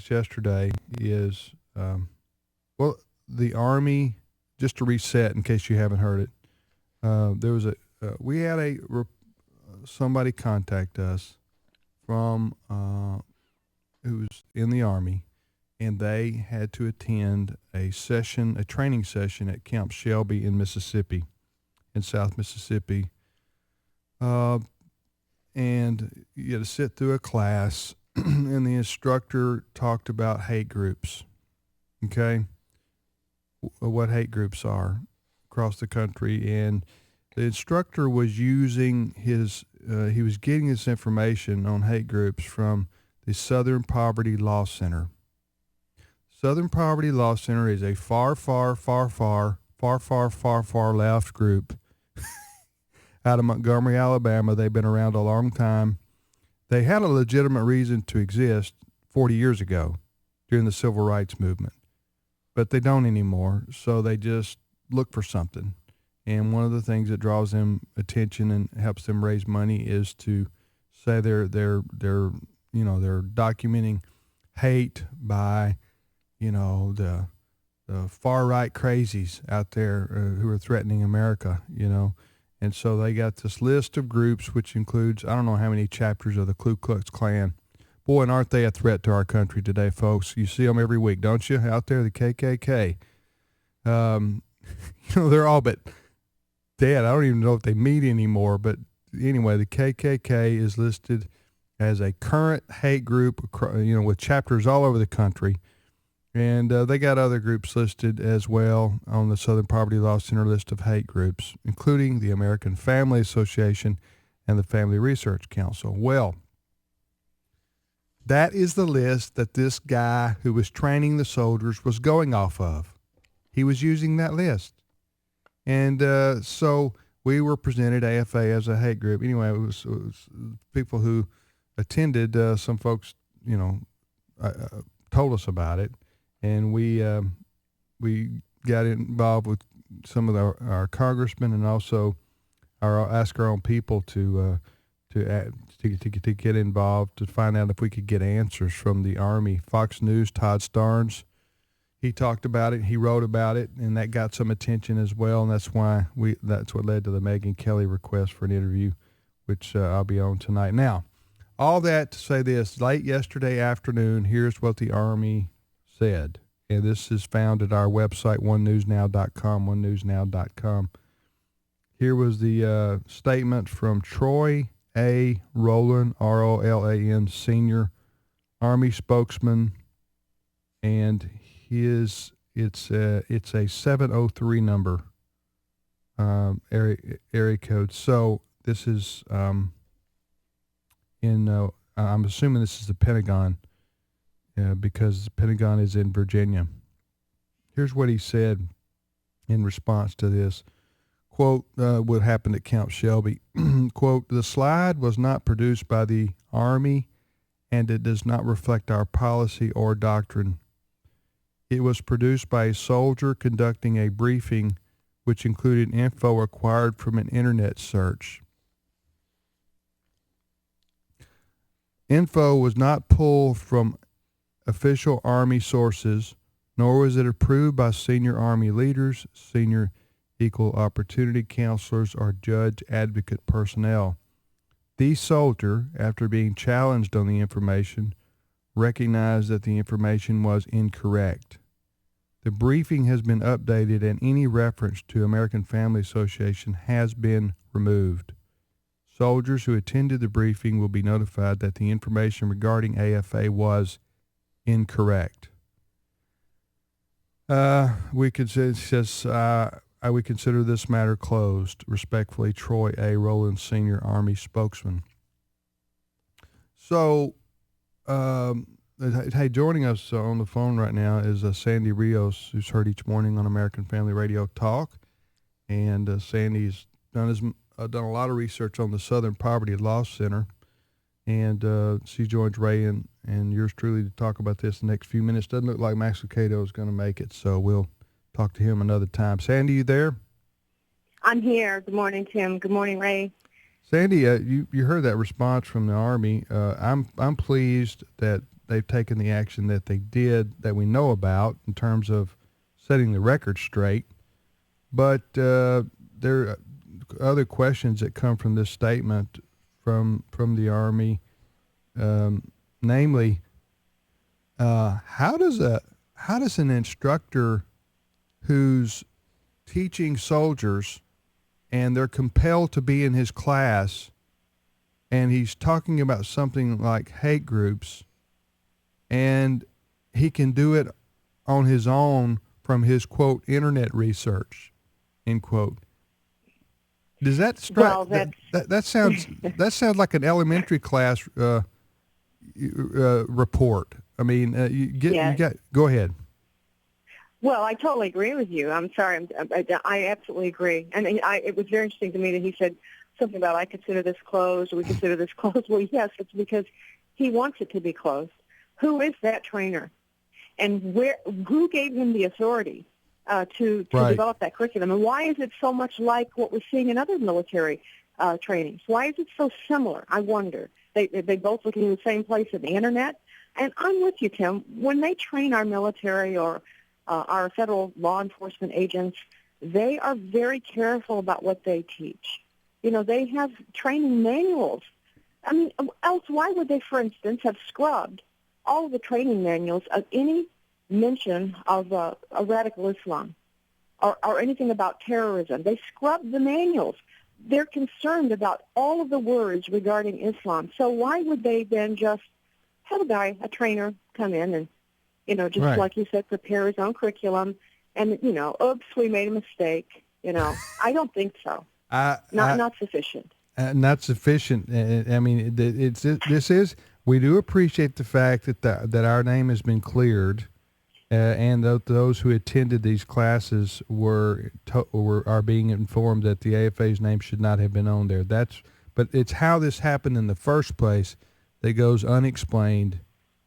announced yesterday is, well, the Army, just to reset in case you haven't heard it, there was we had somebody contact us from, who's in the Army, and they had to attend a training session at Camp Shelby in Mississippi, in South Mississippi. And you had to sit through a class, and the instructor talked about hate groups, okay? What hate groups are across the country. And the instructor was using he was getting this information on hate groups from the Southern Poverty Law Center. Southern Poverty Law Center is a far left group out of Montgomery, Alabama. They've been around a long time. They had a legitimate reason to exist 40 years ago during the Civil Rights Movement, but they don't anymore, so they just look for something. And one of the things that draws them attention and helps them raise money is to say they're documenting hate by, the far right crazies out there who are threatening America, And so they got this list of groups, which includes, I don't know how many chapters of the Ku Klux Klan. Boy, and aren't they a threat to our country today, folks? You see them every week, don't you? Out there, the KKK. They're all but dead. I don't even know if they meet anymore. But anyway, the KKK is listed as a current hate group, with chapters all over the country. And they got other groups listed as well on the Southern Poverty Law Center list of hate groups, including the American Family Association and the Family Research Council. Well, that is the list that this guy who was training the soldiers was going off of. He was using that list. And so we were presented AFA as a hate group. Anyway, it was people who attended, some folks, told us about it. And we got involved with some of our congressmen, and also ask our own people to get involved to find out if we could get answers from the Army. Fox News, Todd Starnes, he talked about it, he wrote about it, and that got some attention as well. And that's what led to the Megyn Kelly request for an interview, which I'll be on tonight. Now, all that to say this: late yesterday afternoon, here's what the Army said, and this is found at our website, onenewsnow.com. Here was the statement from Troy A. Rowland, Rolan, senior Army spokesman, and it's a 703 number area code. So this is I'm assuming this is the Pentagon. Because the Pentagon is in Virginia. Here's what he said in response to this. Quote, what happened at Camp Shelby. Quote, the slide was not produced by the Army, and it does not reflect our policy or doctrine. It was produced by a soldier conducting a briefing which included info acquired from an internet search. Info was not pulled from official Army sources, nor was it approved by senior Army leaders, senior equal opportunity counselors, or judge advocate personnel. The soldier, after being challenged on the information, recognized that the information was incorrect. The briefing has been updated, and any reference to American Family Association has been removed. Soldiers who attended the briefing will be notified that the information regarding AFA was incorrect. We consider this matter closed. Respectfully, Troy A. Rowland, senior Army spokesman. So, hey, joining us on the phone right now is Sandy Rios, who's heard each morning on American Family Radio Talk, and Sandy's done a lot of research on the Southern Poverty Law Center, and she joins Ray and yours truly to talk about this in the next few minutes. Doesn't look like Max Lucado is going to make it, so we'll talk to him another time. Sandy, you there? I'm here. Good morning, Tim. Good morning, Ray. Sandy, you heard that response from the Army. I'm pleased that they've taken the action that they did that we know about in terms of setting the record straight. But there are other questions that come from this statement from the Army, namely, how does an instructor who's teaching soldiers and they're compelled to be in his class, and he's talking about something like hate groups, and he can do it on his own from his, quote, internet research, end quote. Does that strike? Well, that sounds like an elementary class report. I mean, go ahead. Well, I totally agree with you. I'm sorry. I absolutely agree. And it was very interesting to me that he said something about, I consider this closed, or we consider this closed. Well, yes, it's because he wants it to be closed. Who is that trainer? And who gave him the authority to Right. develop that curriculum? And why is it so much like what we're seeing in other military trainings? Why is it so similar? I wonder. They both look in the same place on the Internet. And I'm with you, Tim. When they train our military or our federal law enforcement agents, they are very careful about what they teach. You know, they have training manuals. I mean, else why would they, for instance, have scrubbed all of the training manuals of any mention of a radical Islam or anything about terrorism? They scrubbed the manuals. They're concerned about all of the words regarding Islam. So why would they then just have a trainer, come in and, just Right. like you said, prepare his own curriculum and, oops, we made a mistake. I don't think so. Not sufficient. Not sufficient. I mean, we do appreciate the fact that our name has been cleared, and that those who attended these classes are being informed that the AFA's name should not have been on there. But it's how this happened in the first place that goes unexplained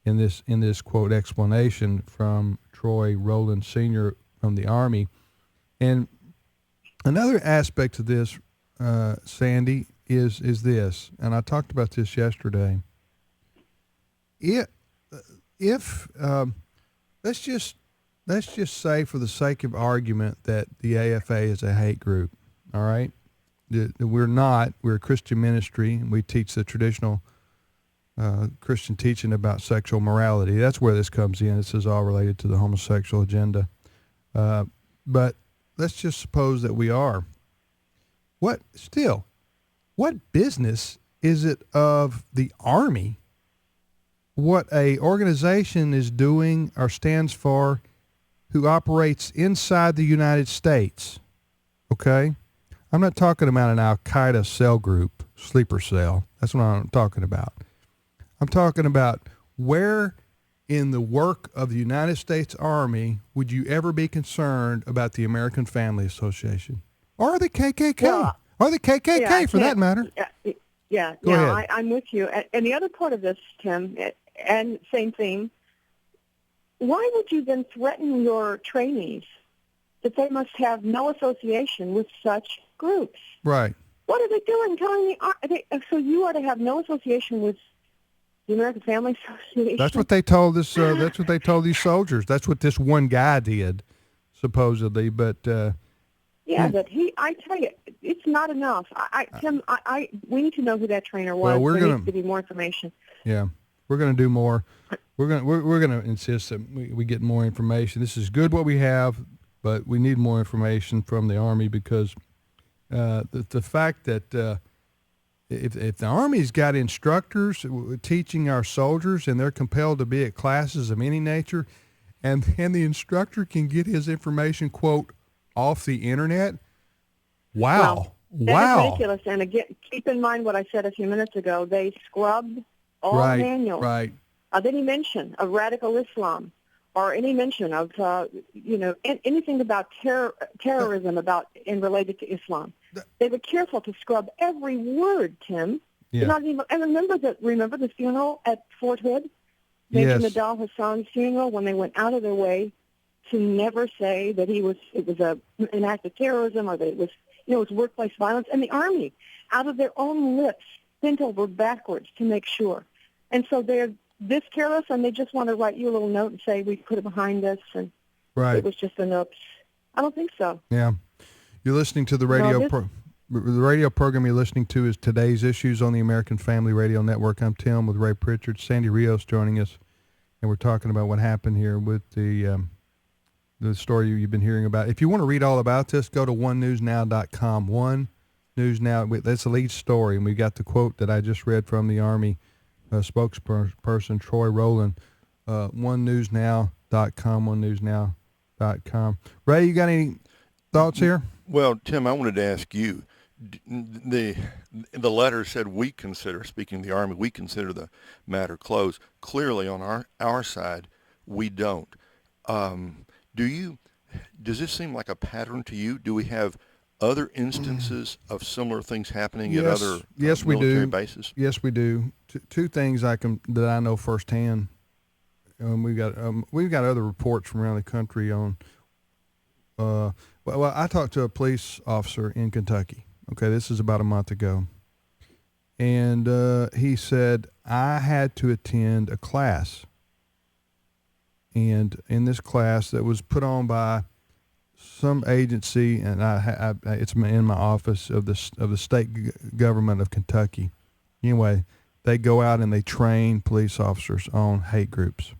in this quote explanation from Troy Rowland Sr. from the Army. And another aspect of this, Sandy, is this, and I talked about this yesterday. If let's just say, for the sake of argument, that the AFA is a hate group, all right? We're not. We're a Christian ministry, and we teach the traditional Christian teaching about sexual morality. That's where this comes in. This is all related to the homosexual agenda. But let's just suppose that we are. What business is it of the Army what a organization is doing or stands for who operates inside the United States? Okay? I'm not talking about an Al-Qaeda cell group, sleeper cell. That's what I'm talking about. I'm talking about where in the work of the United States Army would you ever be concerned about the American Family Association or the KKK, or the KKK for that matter? Yeah, Go ahead. I'm with you. And the other part of this, Tim, and same thing, why would you then threaten your trainees that they must have no association with such groups? Right. What are they doing? Telling me, so you are to have no association with the American Family Association? That's what they told us. That's what they told these soldiers. That's what this one guy did, supposedly. But but I tell you, it's not enough. Tim, we need to know who that trainer was. Well, there needs to be more information. Yeah, we're going to do more. We're going to insist that we get more information. This is good what we have, but we need more information from the Army, because the fact that if the Army's got instructors teaching our soldiers and they're compelled to be at classes of any nature, and the instructor can get his information, quote, off the internet, wow. That's ridiculous. And again, keep in mind what I said a few minutes ago. They scrubbed all manuals. Right. Any mention of radical Islam or any mention of, anything about terrorism and related to Islam. They were careful to scrub every word, Tim. Yeah. Not even, and remember the funeral at Fort Hood? Major Nadal Hassan's funeral, when they went out of their way to never say that it was an act of terrorism, or that it was workplace violence. And the Army, out of their own lips, bent over backwards to make sure. And so they're this careless and they just want to write you a little note and say we put it behind us and Right. it was just an oops. I don't think so. Yeah. You're listening to the radio the radio program you're listening to is Today's Issues on the American Family Radio Network. I'm Tim with Ray Pritchard. Sandy Rios joining us, and we're talking about what happened here with the story you've been hearing about. If you want to read all about this, go to onenewsnow.com. One News Now, that's the lead story, and we got the quote that I just read from the Army spokesperson, Troy Rowland. onenewsnow.com, onenewsnow.com. Ray, you got any thoughts here? Well, Tim, I wanted to ask you, the letter said we consider, speaking of the Army, we consider the matter closed. Clearly on our side, we don't. Does this seem like a pattern to you? Do we have other instances of similar things happening at other military bases? Yes, we do. Two things that I know firsthand. We've got other reports from around the country on. Well, I talked to a police officer in Kentucky. Okay, this is about a month ago, and he said I had to attend a class, and in this class that was put on by some agency, and it's in my office of the state government of Kentucky. Anyway, they go out and they train police officers on hate groups,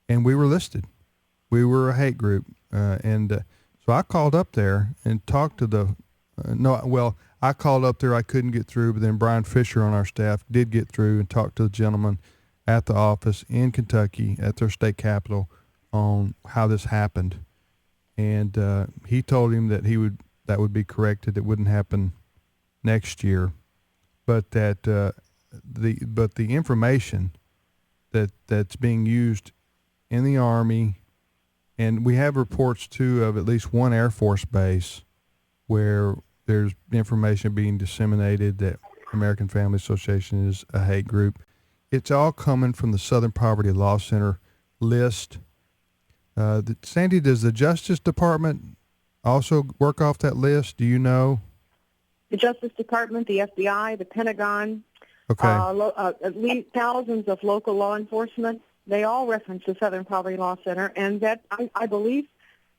and we were listed. We were a hate group, so I called up there and talked to I called up there. I couldn't get through, but then Brian Fisher on our staff did get through and talked to the gentleman at the office in Kentucky at their state capitol on how this happened. And he told him that that would be corrected. It wouldn't happen next year, but that the information that's being used in the Army, and we have reports too of at least one Air Force base where there's information being disseminated that American Family Association is a hate group. It's all coming from the Southern Poverty Law Center list. Sandy, does the Justice Department also work off that list? Do you know? The Justice Department, the FBI, the Pentagon, okay. At least thousands of local law enforcement, they all reference the Southern Poverty Law Center, and that I believe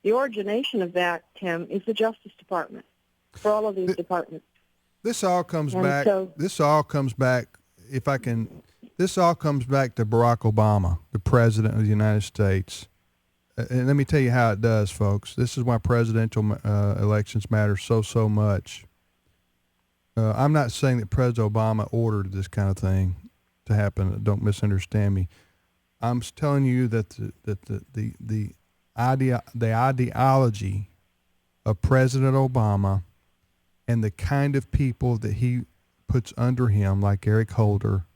the origination of that, Tim, is the Justice Department for all of these departments. This all comes back. This all comes back to Barack Obama, the President of the United States. And let me tell you how it does, folks. This is why presidential elections matter so much. I'm not saying that President Obama ordered this kind of thing to happen. Don't misunderstand me. I'm telling you that the ideology of President Obama and the kind of people that he puts under him, like Eric Holder,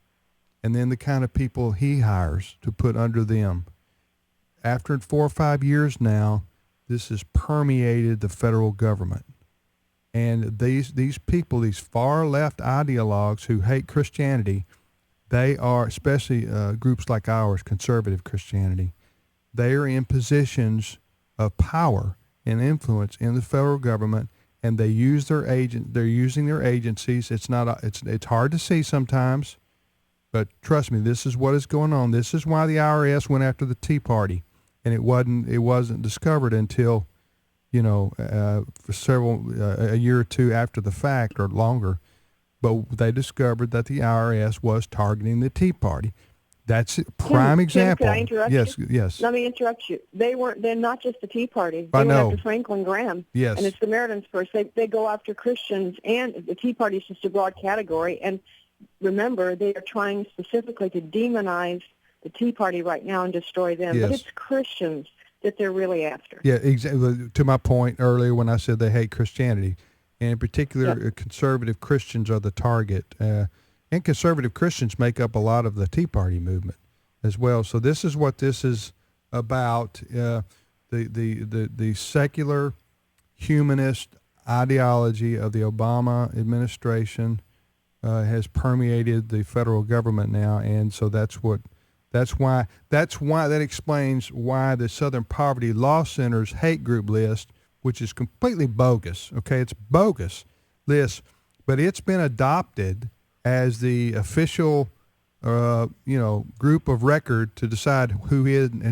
and then the kind of people he hires to put under them. After 4 or 5 years now, this has permeated the federal government. And these people, these far left ideologues who hate Christianity, they are, especially groups like ours, conservative Christianity, they are in positions of power and influence in the federal government, and they use they're using their agencies. It's hard to see sometimes, but trust me, this is what is going on. This is why the IRS went after the Tea Party, and it wasn't discovered until, for a year or two after the fact or longer. But they discovered that the IRS was targeting the Tea Party. That's a prime example. Can I interrupt you? Yes. Let me interrupt you. They're not just the Tea Party. They went after Franklin Graham. Yes. And the Samaritans first. They go after Christians, and the Tea Party is just a broad category. And remember, they are trying specifically to demonize the Tea Party right now and destroy them. Yes. But it's Christians that they're really after. Yeah, exactly. To my point earlier when I said they hate Christianity, and in particular, conservative Christians are the target. And conservative Christians make up a lot of the Tea Party movement as well. So this is what this is about. The secular humanist ideology of the Obama administration has permeated the federal government now, and so that explains why the Southern Poverty Law Center's hate group list, which is completely bogus. Okay, it's bogus list, but it's been adopted as the official group of record to decide who is and